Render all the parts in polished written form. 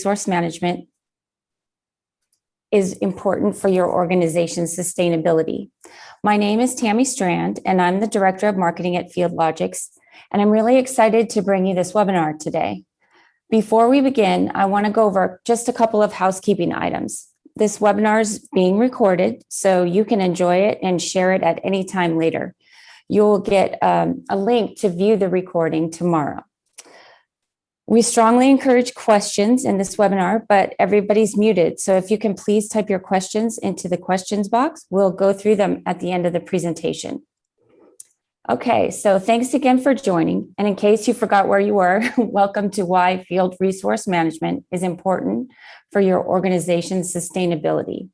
resource management is important for your organization's sustainability. My name is Tammy Strand, and I'm the Director of Marketing at FieldLogix, and I'm really excited to bring you this webinar today. Before we begin, I want to go over just a couple of housekeeping items. This webinar is being recorded, so you can enjoy it and share it at any time later. You'll get a link to view the recording tomorrow. We strongly encourage questions in this webinar, but everybody's muted. So if you can please type your questions into the questions box, we'll go through them at the end of the presentation. Okay, so thanks again for joining. And in case you forgot where you were, welcome to why field resource management is important for your organization's sustainability.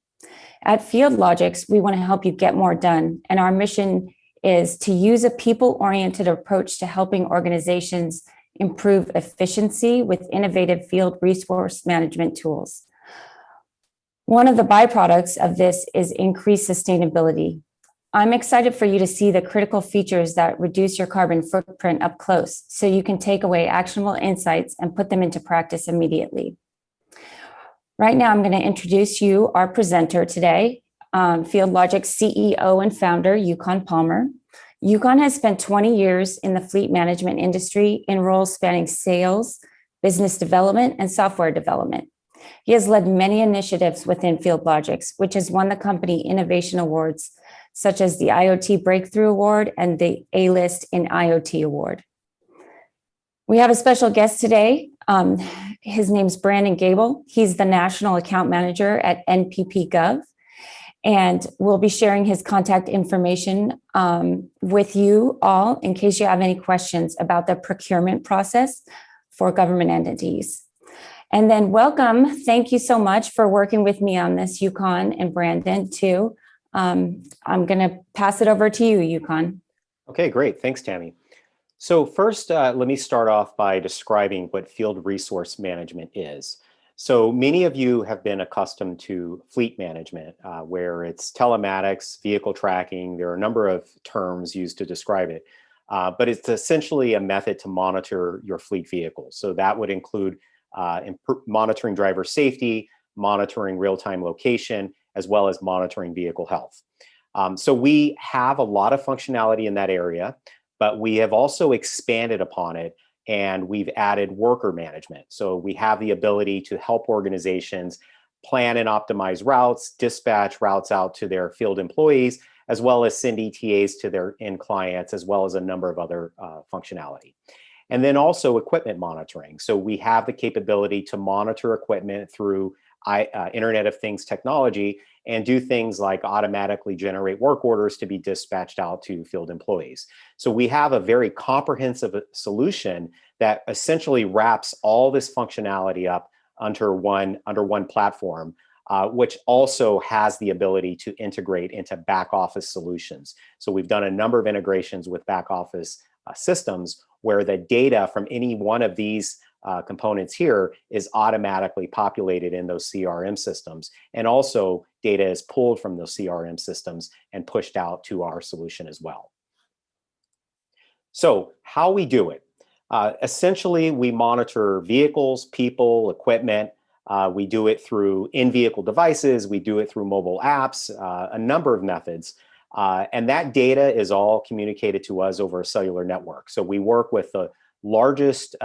At FieldLogix, we want to help you get more done. And our mission is to use a people-oriented approach to helping organizations improve efficiency with innovative field resource management tools. One of the byproducts of this is increased sustainability. I'm excited for you to see the critical features that reduce your carbon footprint up close so you can take away actionable insights and put them into practice immediately. Right now, I'm going to introduce you our presenter today, FieldLogix CEO and founder, Yukon Palmer. Yukon has spent 20 years in the fleet management industry in roles spanning sales, business development, and software development. He has led many initiatives within FieldLogix, which has won the company innovation awards, such as the IoT Breakthrough Award and the A-List in IoT Award. We have a special guest today. His name's Brandon Gable. He's the National Account Manager at NPP Gov. And we'll be sharing his contact information with you all in case you have any questions about the procurement process for government entities. And then welcome. Thank you so much for working with me on this, Yukon and Brandon, too. I'm going to pass it over to you, Yukon. Okay, great. Thanks, Tammy. So first, let me start off by describing what field resource management is. So many of you have been accustomed to fleet management, where it's telematics, vehicle tracking. There are a number of terms used to describe it, but it's essentially a method to monitor your fleet vehicles. So that would include monitoring driver safety, monitoring real-time location, as well as monitoring vehicle health. So we have a lot of functionality in that area, but we have also expanded upon it. And we've added worker management. So we have the ability to help organizations plan and optimize routes, dispatch routes out to their field employees, as well as send ETAs to their end clients, as well as a number of other functionality. And then also equipment monitoring. So we have the capability to monitor equipment through Internet of Things technology and do things like automatically generate work orders to be dispatched out to field employees. So we have a very comprehensive solution that essentially wraps all this functionality up under one platform, which also has the ability to integrate into back office solutions. So we've done a number of integrations with back office systems where the data from any one of these components here is automatically populated in those CRM systems. And also data is pulled from those CRM systems and pushed out to our solution as well. So how we do it. Essentially, we monitor vehicles, people, equipment. We do it through in-vehicle devices. We do it through mobile apps, a number of methods. And that data is all communicated to us over a cellular network. So we work with the largest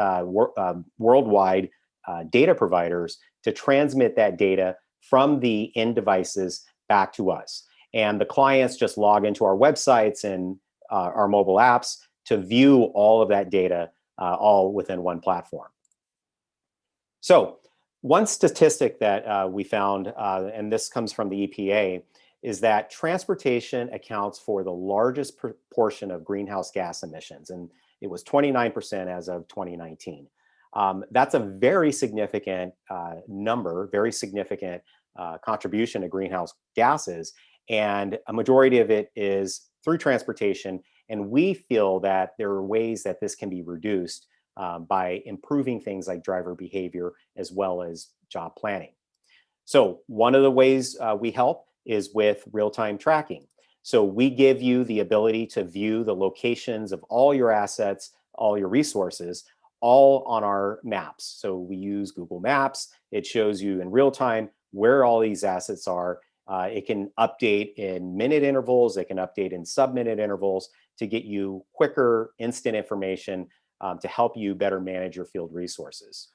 worldwide data providers to transmit that data from the end devices back to us. And the clients just log into our websites and our mobile apps to view all of that data all within one platform. So one statistic that we found, and this comes from the EPA, is that transportation accounts for the largest proportion of greenhouse gas emissions. And it was 29% as of 2019. That's a very significant number, very significant contribution to greenhouse gases. And a majority of it is through transportation. And we feel that there are ways that this can be reduced by improving things like driver behavior as well as job planning. So one of the ways we help is with real-time tracking. So we give you the ability to view the locations of all your assets, all your resources, all on our maps. So we use Google Maps. It shows you in real time where all these assets are. It can update in minute intervals. It can update in sub-minute intervals to get you quicker, instant information to help you better manage your field resources.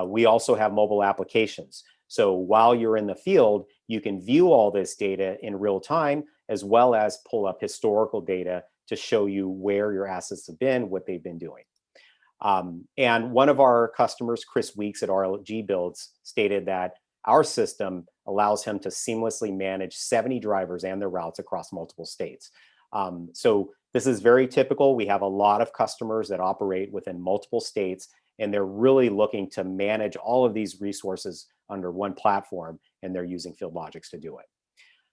We also have mobile applications. So while you're in the field, you can view all this data in real time, as well as pull up historical data to show you where your assets have been, what they've been doing. And one of our customers, Chris Weeks at RLG Builds, stated that our system allows him to seamlessly manage 70 drivers and their routes across multiple states. So this is very typical. We have a lot of customers that operate within multiple states, and they're really looking to manage all of these resources under one platform, and they're using FieldLogix to do it.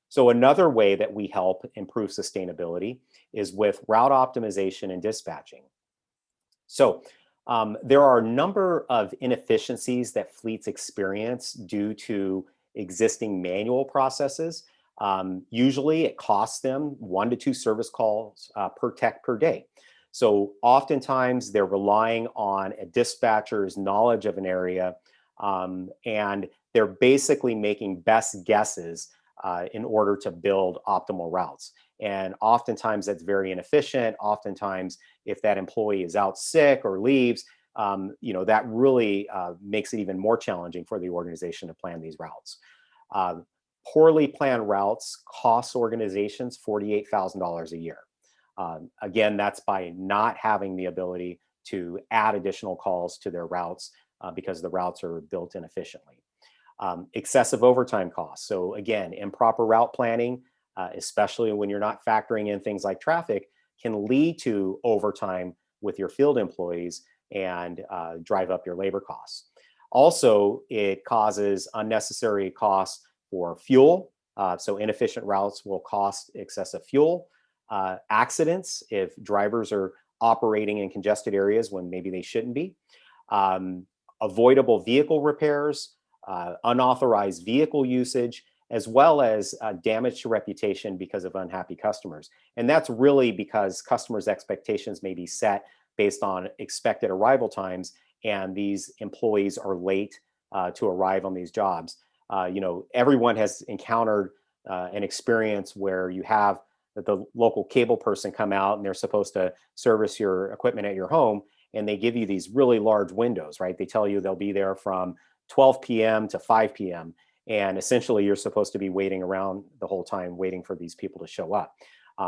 So another way that we help improve sustainability is with route optimization and dispatching. So there are a number of inefficiencies that fleets experience due to existing manual processes. Usually it costs them 1 to 2 service calls per tech per day. So oftentimes they're relying on a dispatcher's knowledge of an area, and they're basically making best guesses in order to build optimal routes. And oftentimes that's very inefficient. Oftentimes, if that employee is out sick or leaves, that really makes it even more challenging for the organization to plan these routes. Poorly planned routes cost organizations $48,000 a year. Again, that's by not having the ability to add additional calls to their routes because the routes are built inefficiently. Excessive overtime costs. So again, improper route planning, especially when you're not factoring in things like traffic, can lead to overtime with your field employees and drive up your labor costs. Also, it causes unnecessary costs for fuel. So inefficient routes will cost excessive fuel. Accidents, if drivers are operating in congested areas when maybe they shouldn't be. Avoidable vehicle repairs, unauthorized vehicle usage, as well as damage to reputation because of unhappy customers. And that's really because customers' expectations may be set based on expected arrival times, and these employees are late to arrive on these jobs. Everyone has encountered an experience where you have the local cable person come out and they're supposed to service your equipment at your home, and they give you these really large windows, right? They tell you they'll be there from 12 p.m. to 5 p.m. And essentially you're supposed to be waiting around the whole time, waiting for these people to show up.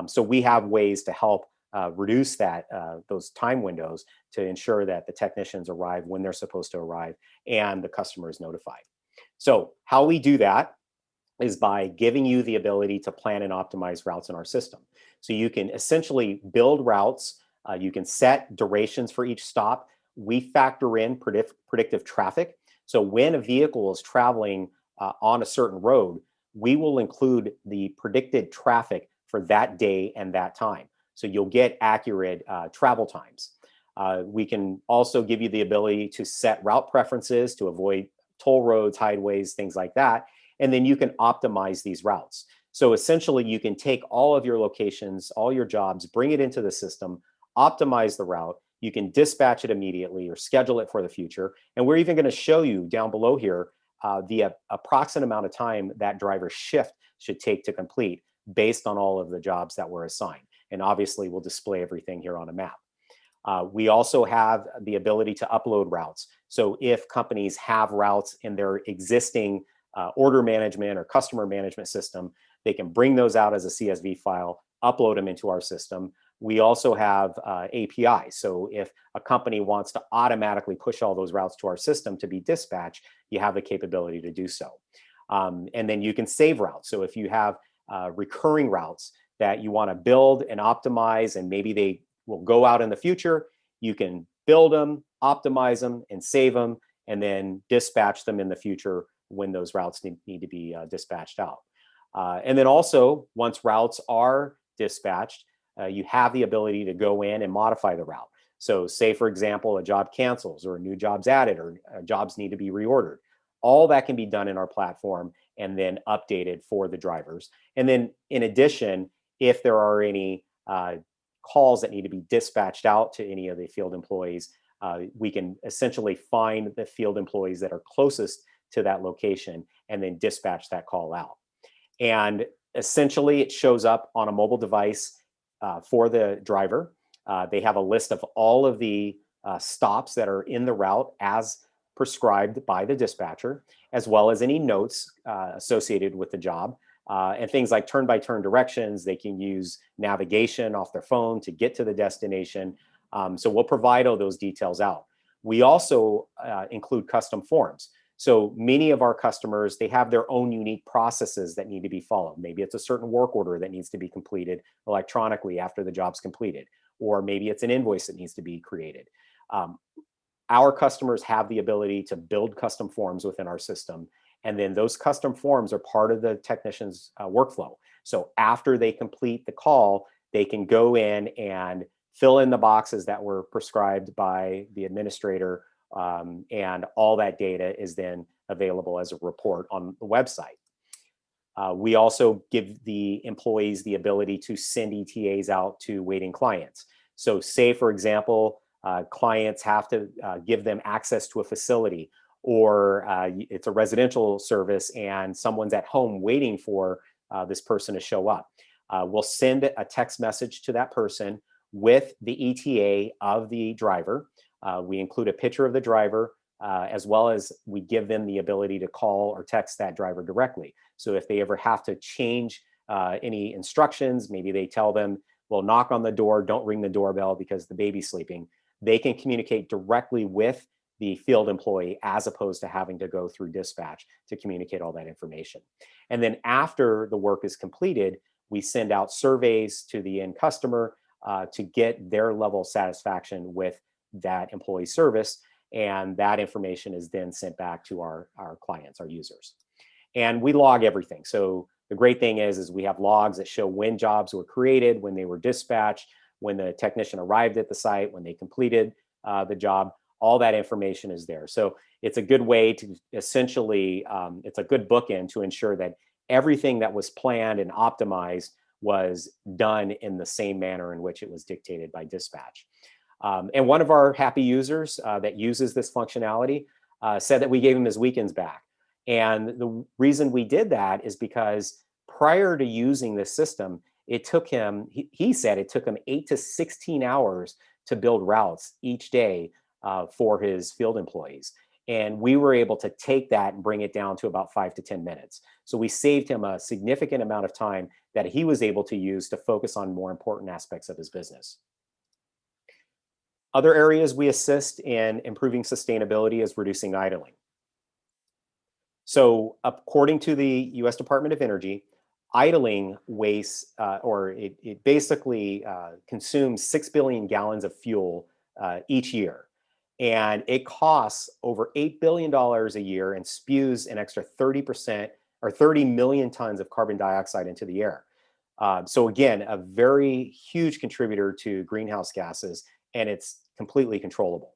So we have ways to help reduce those time windows to ensure that the technicians arrive when they're supposed to arrive and the customer is notified. So how we do that is by giving you the ability to plan and optimize routes in our system. So you can essentially build routes. You can set durations for each stop. We factor in predictive traffic. So when a vehicle is traveling on a certain road, we will include the predicted traffic for that day and that time. So you'll get accurate travel times. We can also give you the ability to set route preferences to avoid toll roads, highways, things like that. And then you can optimize these routes. So essentially you can take all of your locations, all your jobs, bring it into the system, optimize the route. You can dispatch it immediately or schedule it for the future. And we're even going to show you down below here the approximate amount of time that driver's shift should take to complete based on all of the jobs that were assigned. And obviously we'll display everything here on a map. We also have the ability to upload routes. So if companies have routes in their existing order management or customer management system, they can bring those out as a CSV file, upload them into our system. We also have APIs. So if a company wants to automatically push all those routes to our system to be dispatched, you have the capability to do so. And then you can save routes. So if you have recurring routes that you want to build and optimize, and maybe they will go out in the future, you can build them, optimize them, and save them, and then dispatch them in the future when those routes need to be dispatched out. And then also, once routes are dispatched, you have the ability to go in and modify the route. So say, for example, a job cancels or a new job's added or jobs need to be reordered. All that can be done in our platform and then updated for the drivers. And then in addition, if there are any calls that need to be dispatched out to any of the field employees, We can essentially find the field employees that are closest to that location and then dispatch that call out. And essentially, it shows up on a mobile device for the driver. They have a list of all of the stops that are in the route as prescribed by the dispatcher, as well as any notes associated with the job. And things like turn-by-turn directions. They can use navigation off their phone to get to the destination. So we'll provide all those details out. We also include custom forms. So many of our customers, they have their own unique processes that need to be followed. Maybe it's a certain work order that needs to be completed electronically after the job's completed, or maybe it's an invoice that needs to be created. Our customers have the ability to build custom forms within our system, and then those custom forms are part of the technician's workflow. So after they complete the call, they can go in and fill in the boxes that were prescribed by the administrator, and all that data is then available as a report on the website. We also give the employees the ability to send ETAs out to waiting clients. So say, for example, clients have to give them access to a facility, or it's a residential service and someone's at home waiting for this person to show up. We'll send a text message to that person with the ETA of the driver. We include a picture of the driver, as well as we give them the ability to call or text that driver directly. So if they ever have to change any instructions, maybe they tell them, well, knock on the door, don't ring the doorbell because the baby's sleeping. They can communicate directly with the field employee as opposed to having to go through dispatch to communicate all that information. And then after the work is completed, we send out surveys to the end customer to get their level of satisfaction with that employee service. And that information is then sent back to our clients, our users. And we log everything. So the great thing is we have logs that show when jobs were created, when they were dispatched, when the technician arrived at the site, when they completed the job. All that information is there. So it's a good way to essentially, it's a good bookend to ensure that everything that was planned and optimized was done in the same manner in which it was dictated by dispatch. And one of our happy users that uses this functionality said that we gave him his weekends back. And the reason we did that is because prior to using this system, it took him, he said it took him 8 to 16 hours to build routes each day for his field employees. And we were able to take that and bring it down to about 5 to 10 minutes. So we saved him a significant amount of time that he was able to use to focus on more important aspects of his business. Other areas we assist in improving sustainability is reducing idling. So according to the US Department of Energy, idling wastes, it basically consumes 6 billion gallons of fuel each year. And it costs over $8 billion a year and spews an extra 30% or 30 million tons of carbon dioxide into the air. So again, a very huge contributor to greenhouse gases, and it's completely controllable.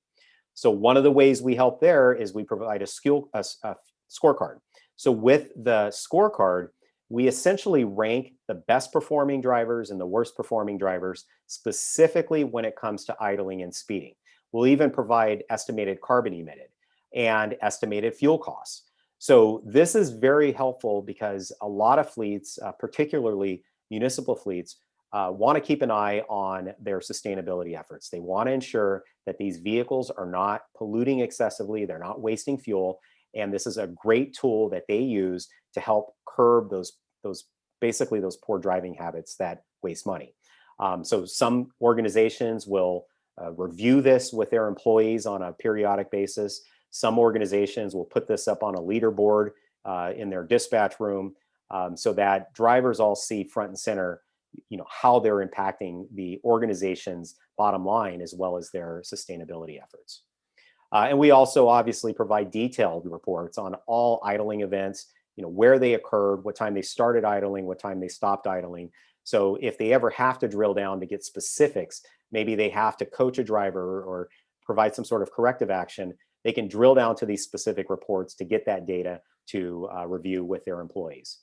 So one of the ways we help there is we provide a scorecard. So with the scorecard, we essentially rank the best performing drivers and the worst performing drivers, specifically when it comes to idling and speeding. We'll even provide estimated carbon emitted and estimated fuel costs. So this is very helpful because a lot of fleets, particularly municipal fleets, want to keep an eye on their sustainability efforts. They want to ensure that these vehicles are not polluting excessively, they're not wasting fuel, and this is a great tool that they use to help curb those basically those poor driving habits that waste money. So some organizations will review this with their employees on a periodic basis. Some organizations will put this up on a leaderboard in their dispatch room so that drivers all see front and center, how they're impacting the organization's bottom line as well as their sustainability efforts. And we also obviously provide detailed reports on all idling events, where they occurred, what time they started idling, what time they stopped idling. So if they ever have to drill down to get specifics, maybe they have to coach a driver or provide some sort of corrective action, they can drill down to these specific reports to get that data to review with their employees.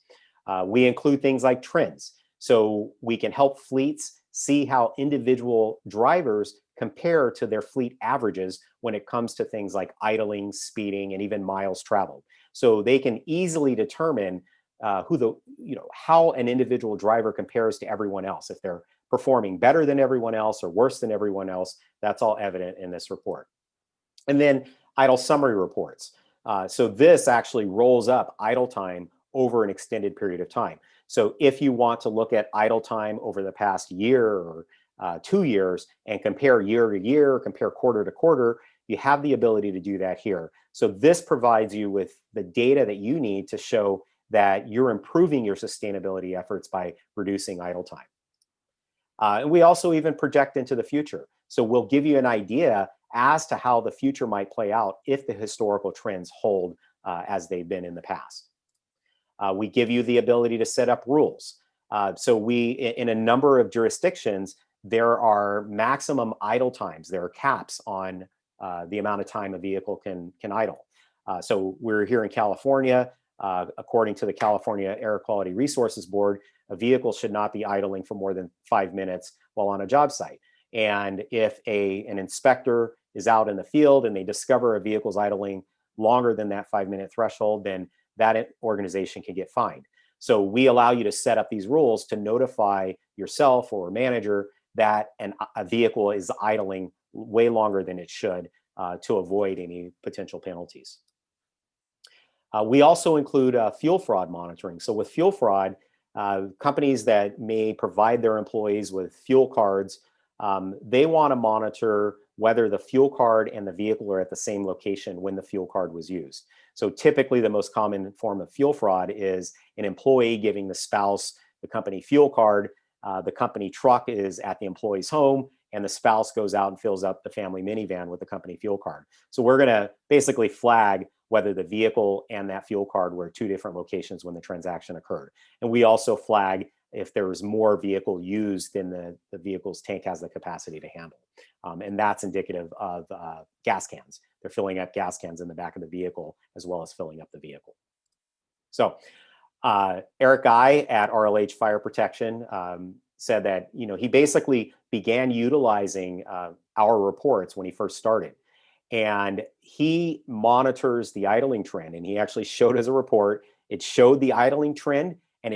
We include things like trends. So we can help fleets see how individual drivers compare to their fleet averages when it comes to things like idling, speeding, and even miles traveled. So they can easily determine how an individual driver compares to everyone else. If they're performing better than everyone else or worse than everyone else, that's all evident in this report. And then idle summary reports. So this actually rolls up idle time over an extended period of time. So if you want to look at idle time over the past year or 2 years and compare year to year, compare quarter to quarter, you have the ability to do that here. So this provides you with the data that you need to show that you're improving your sustainability efforts by reducing idle time. And we also even project into the future. So we'll give you an idea as to how the future might play out if the historical trends hold as they've been in the past. We give you the ability to set up rules. So in a number of jurisdictions, there are maximum idle times. There are caps on the amount of time a vehicle can idle. So we're here in California. According to the California Air Quality Resources Board, a vehicle should not be idling for more than 5 minutes while on a job site. And if an inspector is out in the field and they discover a vehicle's idling longer than that 5-minute threshold, then that organization can get fined. So we allow you to set up these rules to notify yourself or a manager that a vehicle is idling way longer than it should to avoid any potential penalties. We also include fuel fraud monitoring. So with fuel fraud, companies that may provide their employees with fuel cards, they want to monitor whether the fuel card and the vehicle are at the same location when the fuel card was used. So typically the most common form of fuel fraud is an employee giving the spouse the company fuel card. The company truck is at the employee's home, and the spouse goes out and fills up the family minivan with the company fuel card. So we're going to basically flag whether the vehicle and that fuel card were at 2 different locations when the transaction occurred. And we also flag if there was more vehicle used than the vehicle's tank has the capacity to handle. And that's indicative of gas cans. They're filling up gas cans in the back of the vehicle as well as filling up the vehicle. So Eric Guy at RLH Fire Protection said that he basically began utilizing our reports when he first started. And he monitors the idling trend. And he actually showed as a report, it showed the idling trend, and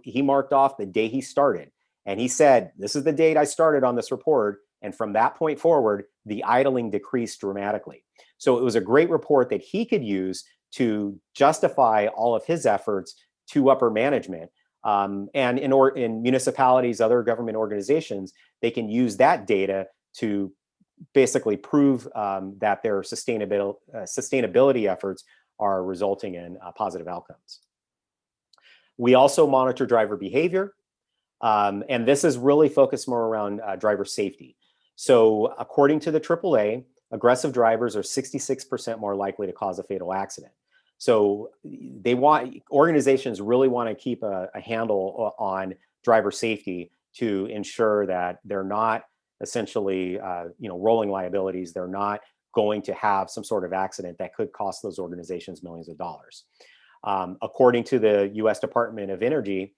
he marked off the day he started. And he said, this is the date I started on this report. And from that point forward, the idling decreased dramatically. So it was a great report that he could use to justify all of his efforts to upper management. And in municipalities, other government organizations, they can use that data to basically prove that their sustainability efforts are resulting in positive outcomes. We also monitor driver behavior, and this is really focused more around driver safety. So according to the AAA, aggressive drivers are 66% more likely to cause a fatal accident. So organizations really want to keep a handle on driver safety to ensure that they're not essentially rolling liabilities. They're not going to have some sort of accident that could cost those organizations millions of dollars. According to the U.S. Department of Energy,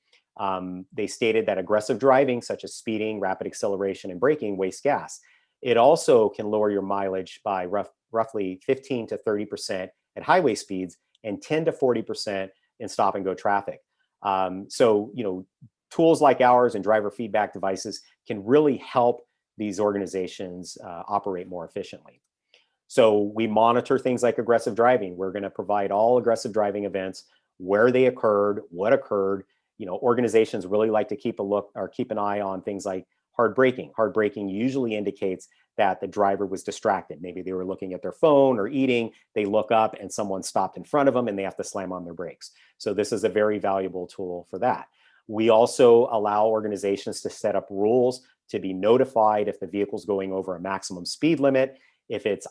they stated that aggressive driving, such as speeding, rapid acceleration, and braking, wastes gas. It also can lower your mileage by roughly 15 to 30% at highway speeds and 10 to 40% in stop and go traffic. So tools like ours and driver feedback devices can really help these organizations operate more efficiently. So we monitor things like aggressive driving. We're going to provide all aggressive driving events, where they occurred, what occurred. Organizations really like to keep an eye on things like hard braking. Hard braking usually indicates that the driver was distracted. Maybe they were looking at their phone or eating. They look up and someone stopped in front of them and they have to slam on their brakes. So this is a very valuable tool for that. We also allow organizations to set up rules to be notified if the vehicle's going over a maximum speed limit, if it's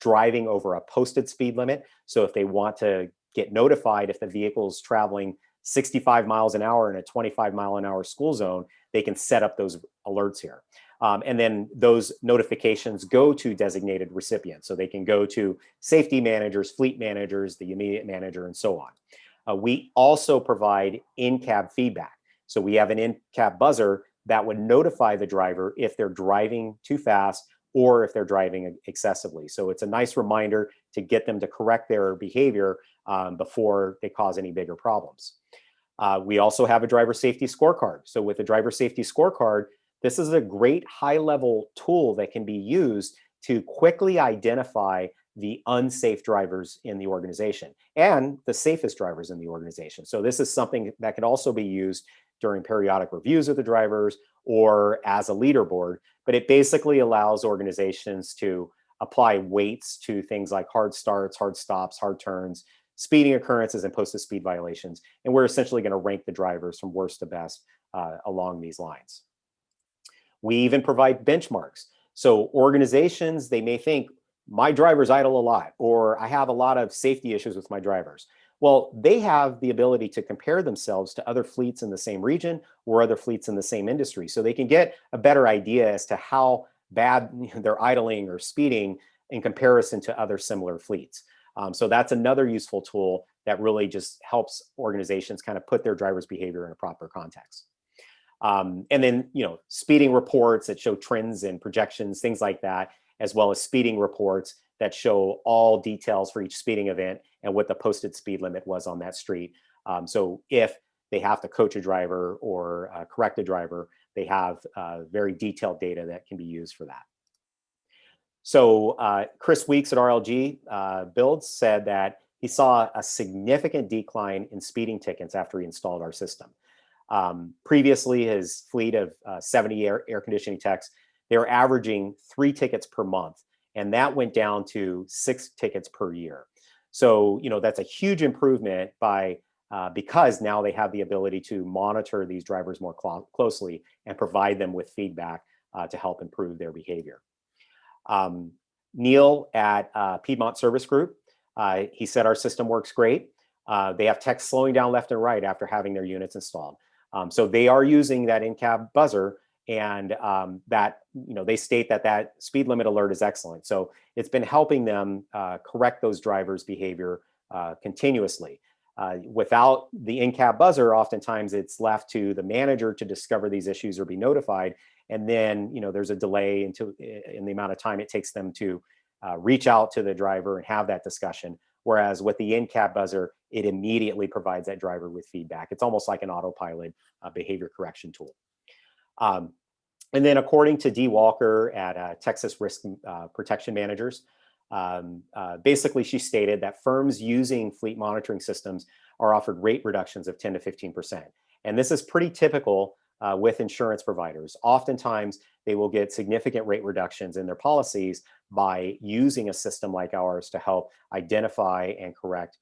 driving over a posted speed limit. So if they want to get notified if the vehicle's traveling 65 miles an hour in a 25 mile an hour school zone, they can set up those alerts here. And then those notifications go to designated recipients. So they can go to safety managers, fleet managers, the immediate manager, and so on. We also provide in-cab feedback. So we have an in-cab buzzer that would notify the driver if they're driving too fast or if they're driving excessively. So it's a nice reminder to get them to correct their behavior before they cause any bigger problems. We also have a driver safety scorecard. So with the driver safety scorecard, this is a great high-level tool that can be used to quickly identify the unsafe drivers in the organization and the safest drivers in the organization. So this is something that could also be used during periodic reviews of the drivers or as a leaderboard, but it basically allows organizations to apply weights to things like hard starts, hard stops, hard turns, speeding occurrences, and posted speed violations. And we're essentially going to rank the drivers from worst to best along these lines. We even provide benchmarks. So organizations, they may think, my drivers idle a lot, or I have a lot of safety issues with my drivers. Well, they have the ability to compare themselves to other fleets in the same region or other fleets in the same industry. So they can get a better idea as to how bad they're idling or speeding in comparison to other similar fleets. So that's another useful tool that really just helps organizations kind of put their drivers' behavior in a proper context. And then, speeding reports that show trends and projections, things like that, as well as speeding reports that show all details for each speeding event and what the posted speed limit was on that street. So if they have to coach a driver or correct a driver, they have very detailed data that can be used for that. So Chris Weeks at RLG Builds said that he saw a significant decline in speeding tickets after he installed our system. Previously, his fleet of 70 air conditioning techs, they were averaging 3 tickets per month, and that went down to 6 tickets per year. So, that's a huge improvement because now they have the ability to monitor these drivers more closely and provide them with feedback to help improve their behavior. Neil at Piedmont Service Group, he said our system works great. They have techs slowing down left and right after having their units installed. So they are using that in-cab buzzer, and they state that speed limit alert is excellent. So it's been helping them correct those drivers' behavior continuously. Without the in-cab buzzer, oftentimes it's left to the manager to discover these issues or be notified. And then, there's a delay in the amount of time it takes them to reach out to the driver and have that discussion. Whereas with the in-cab buzzer, it immediately provides that driver with feedback. It's almost like an autopilot behavior correction tool. And then according to Dee Walker at Texas Risk Protection Managers, basically she stated that firms using fleet monitoring systems are offered rate reductions of 10 to 15%. And this is pretty typical with insurance providers. Oftentimes, they will get significant rate reductions in their policies by using a system like ours to help identify and correct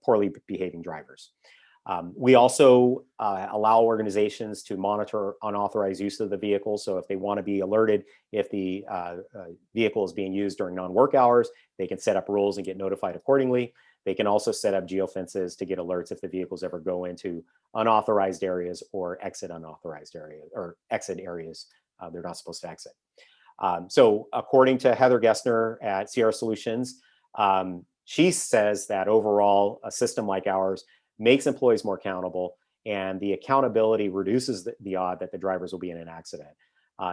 poorly behaving drivers. We also allow organizations to monitor unauthorized use of the vehicle. So if they want to be alerted if the vehicle is being used during non-work hours, they can set up rules and get notified accordingly. They can also set up geofences to get alerts if the vehicles ever go into unauthorized areas or exit unauthorized areas or exit areas they're not supposed to exit. So according to Heather Gessner at Sierra Solutions, she says that overall, a system like ours makes employees more accountable, and the accountability reduces the odd that the drivers will be in an accident.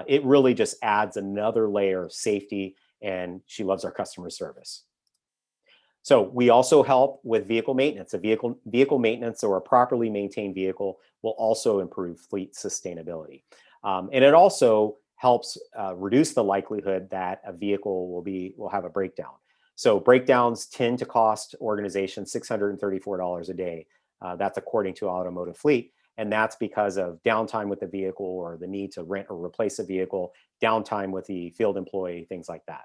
It really just adds another layer of safety, and she loves our customer service. So we also help with vehicle maintenance. A vehicle maintenance or a properly maintained vehicle will also improve fleet sustainability. And it also helps reduce the likelihood that a vehicle will have a breakdown. So breakdowns tend to cost organizations $634 a day. That's according to Automotive Fleet. And that's because of downtime with the vehicle or the need to rent or replace a vehicle, downtime with the field employee, things like that.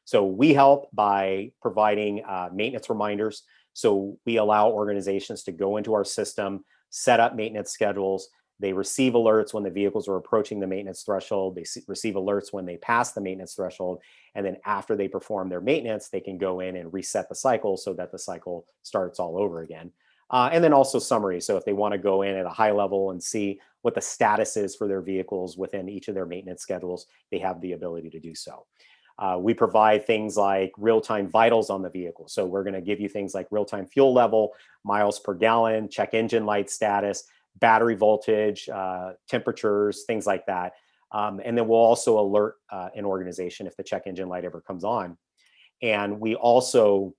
So we help by providing maintenance reminders. So we allow organizations to go into our system, set up maintenance schedules. They receive alerts when the vehicles are approaching the maintenance threshold. They receive alerts when they pass the maintenance threshold. And then after they perform their maintenance, they can go in and reset the cycle so that the cycle starts all over again. And then also summary. So if they want to go in at a high level and see what the status is for their vehicles within each of their maintenance schedules, they have the ability to do so. We provide things like real-time vitals on the vehicle. So we're going to give you things like real-time fuel level, miles per gallon, check engine light status. battery voltage, temperatures, things like that. And then we'll also alert an organization if the check engine light ever comes on. And we also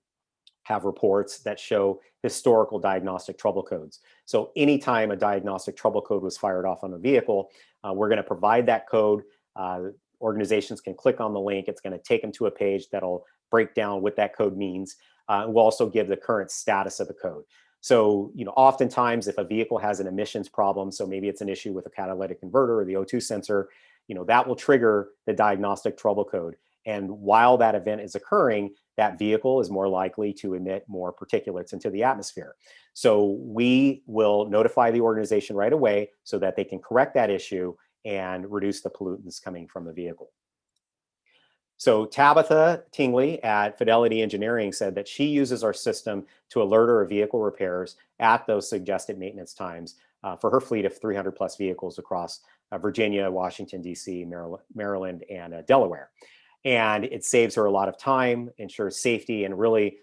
have reports that show historical diagnostic trouble codes. So anytime a diagnostic trouble code was fired off on a vehicle, we're going to provide that code. Organizations can click on the link. It's going to take them to a page that'll break down what that code means. We'll also give the current status of the code. So, oftentimes if a vehicle has an emissions problem, so maybe it's an issue with a catalytic converter or the O2 sensor, that will trigger the diagnostic trouble code. And while that event is occurring, that vehicle is more likely to emit more particulates into the atmosphere. So we will notify the organization right away so that they can correct that issue and reduce the pollutants coming from the vehicle. So Tabitha Tingley at Fidelity Engineering said that she uses our system to alert her of vehicle repairs at those suggested maintenance times for her fleet of 300 plus vehicles across Virginia, Washington, D.C., Maryland, and Delaware. And it saves her a lot of time, ensures safety, and really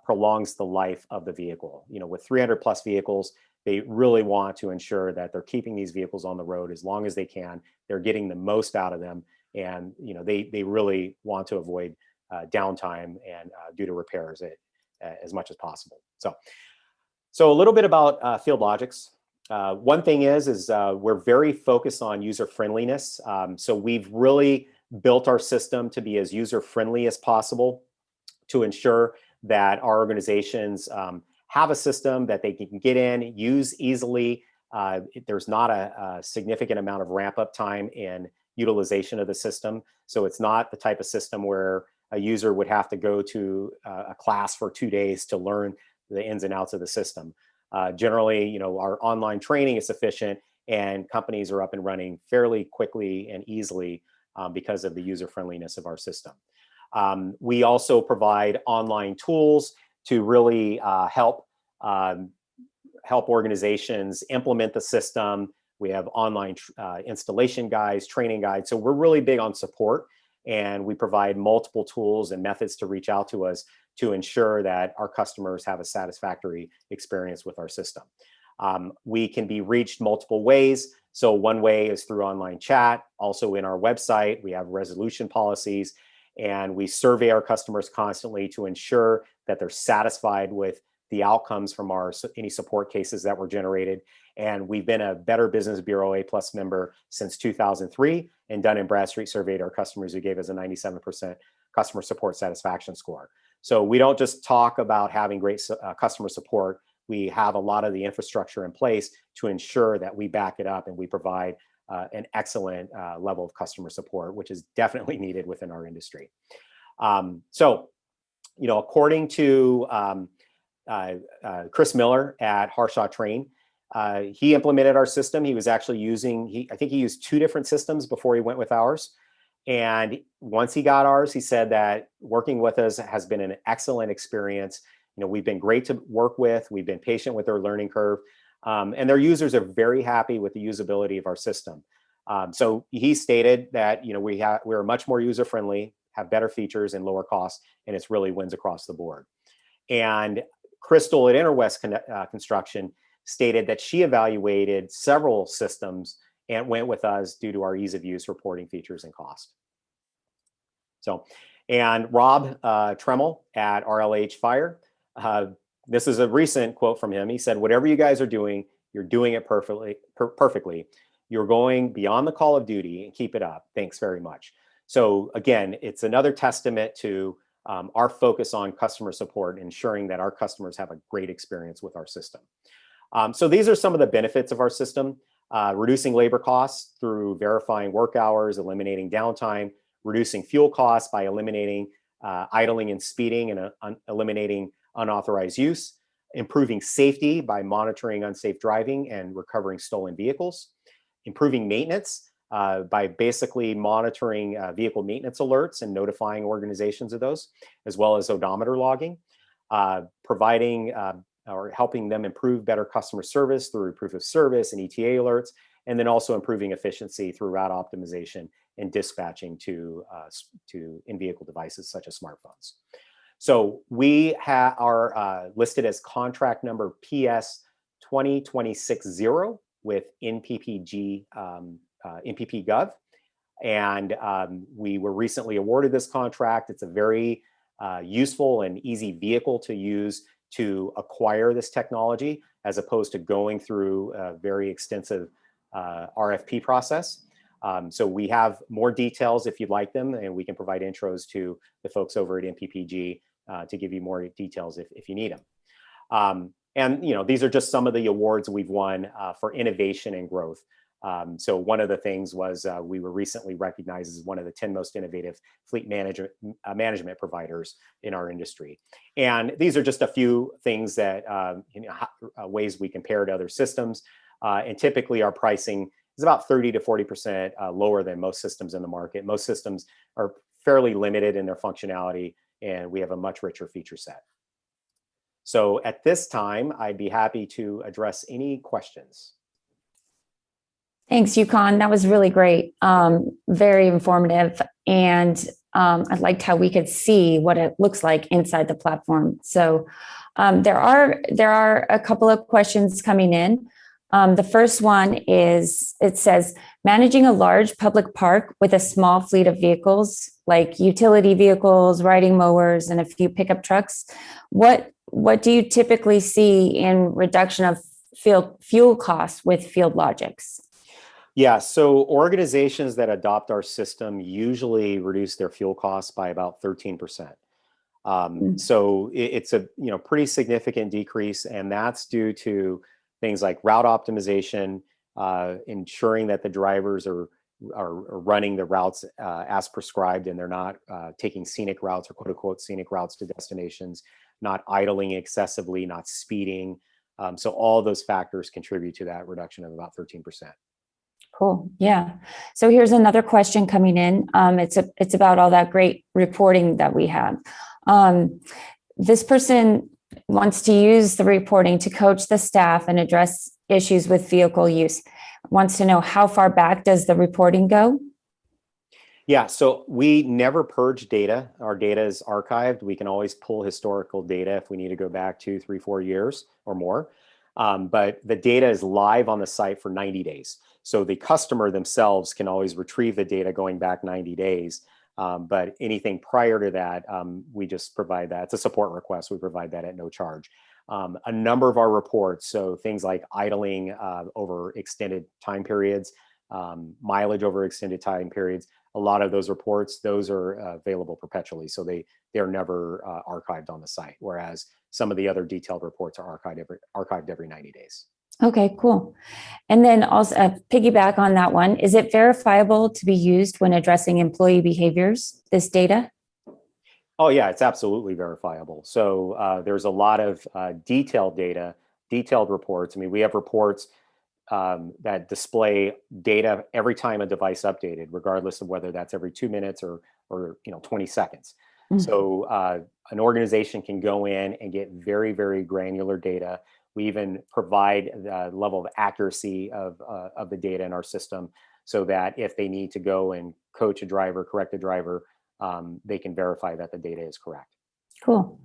prolongs the life of the vehicle. With 300 plus vehicles, they really want to ensure that they're keeping these vehicles on the road as long as they can. They're getting the most out of them. And they really want to avoid downtime and due to repairs as much as possible. So a little bit about FieldLogix. One thing is we're very focused on user friendliness. So we've really built our system to be as user friendly as possible to ensure that our organizations have a system that they can get in, use easily. There's not a significant amount of ramp up time in utilization of the system. So it's not the type of system where a user would have to go to a class for 2 days to learn the ins and outs of the system. Generally, our online training is sufficient and companies are up and running fairly quickly and easily because of the user friendliness of our system. We also provide online tools to really help organizations implement the system. We have online installation guides, training guides. So we're really big on support, and we provide multiple tools and methods to reach out to us to ensure that our customers have a satisfactory experience with our system. We can be reached multiple ways. So one way is through online chat. Also in our website, we have resolution policies, and we survey our customers constantly to ensure that they're satisfied with the outcomes from any support cases that were generated. And we've been a Better Business Bureau A+ member since 2003, and Dun & Bradstreet surveyed our customers who gave us a 97% customer support satisfaction score. So we don't just talk about having great customer support. We have a lot of the infrastructure in place to ensure that we back it up and we provide an excellent level of customer support, which is definitely needed within our industry. According to Chris Miller at Harshaw Train, he implemented our system. He was actually using, I think he used 2 different systems before he went with ours. And once he got ours, he said that working with us has been an excellent experience. We've been great to work with. We've been patient with their learning curve. And their users are very happy with the usability of our system. So he stated that, we're much more user-friendly, have better features and lower costs, and it's really wins across the board. And Crystal at Interwest Construction stated that she evaluated several systems and went with us due to our ease of use, reporting features, and cost. And Rob Tremmel at RLH Fire, this is a recent quote from him. He said, "Whatever you guys are doing, you're doing it perfectly. You're going beyond the call of duty, and keep it up. Thanks very much." So again, it's another testament to our focus on customer support, ensuring that our customers have a great experience with our system. So these are some of the benefits of our system: reducing labor costs through verifying work hours, eliminating downtime, reducing fuel costs by eliminating idling and speeding and eliminating unauthorized use, improving safety by monitoring unsafe driving and recovering stolen vehicles, improving maintenance by basically monitoring vehicle maintenance alerts and notifying organizations of those, as well as odometer logging, providing or helping them improve better customer service through proof of service and ETA alerts, and then also improving efficiency through route optimization and dispatching to in-vehicle devices such as smartphones. So we are listed as contract number PS 2026-0 with NPPG, NPP Gov. And we were recently awarded this contract. It's a very useful and easy vehicle to use to acquire this technology, as opposed to going through a very extensive RFP process. So we have more details if you'd like them, and we can provide intros to the folks over at NPPG to give you more details if you need them. And these are just some of the awards we've won for innovation and growth. So one of the things was we were recently recognized as one of the 10 most innovative fleet management providers in our industry. And these are just a few things that ways we compare to other systems. And typically our pricing is about 30 to 40% lower than most systems in the market. Most systems are fairly limited in their functionality, and we have a much richer feature set. So at this time, I'd be happy to address any questions. Thanks, Yukon. That was really great. Very informative. And I liked how we could see what it looks like inside the platform. So there are a couple of questions coming in. The first one is, it says, managing a large public park with a small fleet of vehicles, like utility vehicles, riding mowers, and a few pickup trucks. What do you typically see in reduction of fuel costs with FieldLogix? Yeah, so organizations that adopt our system usually reduce their fuel costs by about 13%. So it's a pretty significant decrease, and that's due to things like route optimization, ensuring that the drivers are running the routes as prescribed, and they're not taking scenic routes or quote unquote scenic routes to destinations, not idling excessively, not speeding. So all those factors contribute to that reduction of about 13%. Cool. Yeah. So here's another question coming in. It's about all that great reporting that we have. This person wants to use the reporting to coach the staff and address issues with vehicle use. Wants to know, how far back does the reporting go? Yeah, so we never purge data. Our data is archived. We can always pull historical data if we need to go back 2, 3, 4 years or more. But the data is live on the site for 90 days. So the customer themselves can always retrieve the data going back 90 days. But anything prior to that, we just provide that. It's a support request. We provide that at no charge. A number of our reports, so things like idling over extended time periods, mileage over extended time periods, a lot of those reports, those are available perpetually. So they're never archived on the site, whereas some of the other detailed reports are archived every 90 days. Okay, cool. And then also piggyback on that one, is it verifiable to be used when addressing employee behaviors, this data? Oh yeah, it's absolutely verifiable. So there's a lot of detailed data, detailed reports. I mean, we have reports that display data every time a device updated, regardless of whether that's every 2 minutes or 20 seconds. So an organization can go in and get very, very granular data. We even provide the level of accuracy of the data in our system, so that if they need to go and coach a driver, correct a driver, they can verify that the data is correct. Cool.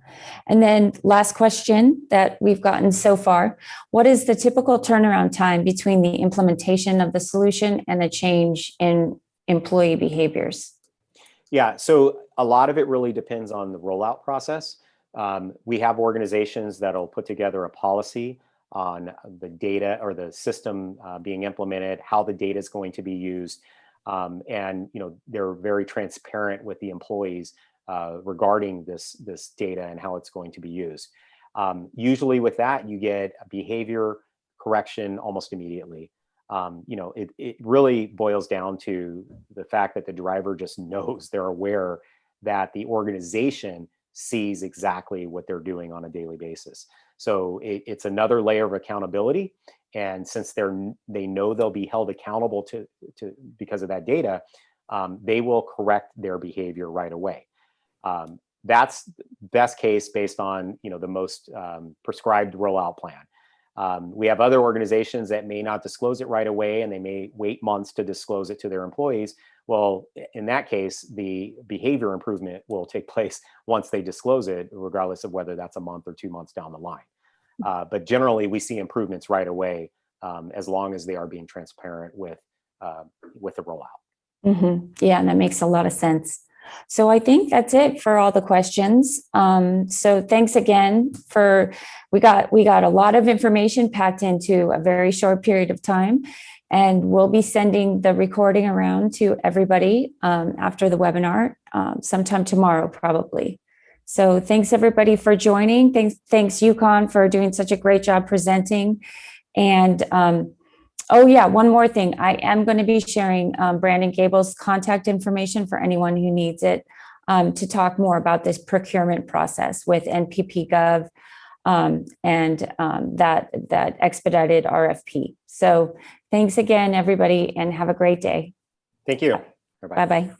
And then last question that we've gotten so far, what is the typical turnaround time between the implementation of the solution and a change in employee behaviors? Yeah, so a lot of it really depends on the rollout process. We have organizations that'll put together a policy on the data or the system being implemented, how the data is going to be used. And they're very transparent with the employees regarding this data and how it's going to be used. Usually with that, you get a behavior correction almost immediately. It really boils down to the fact that the driver just knows, they're aware that the organization sees exactly what they're doing on a daily basis. So it's another layer of accountability. And since they know they'll be held accountable to because of that data, they will correct their behavior right away. That's best case based on the most prescribed rollout plan. We have other organizations that may not disclose it right away, and they may wait months to disclose it to their employees. Well, in that case, the behavior improvement will take place once they disclose it, regardless of whether that's a month or 2 months down the line. But generally, we see improvements right away as long as they are being transparent with the rollout. Yeah, and that makes a lot of sense. So I think that's it for all the questions. So thanks again we got a lot of information packed into a very short period of time, and we'll be sending the recording around to everybody after the webinar sometime tomorrow, probably. So thanks everybody for joining. Thanks Yukon for doing such a great job presenting. And oh yeah, one more thing. I am going to be sharing Brandon Gable's contact information for anyone who needs it to talk more about this procurement process with NPP Gov and that expedited RFP. So thanks again, everybody, and have a great day. Thank you. Bye-bye.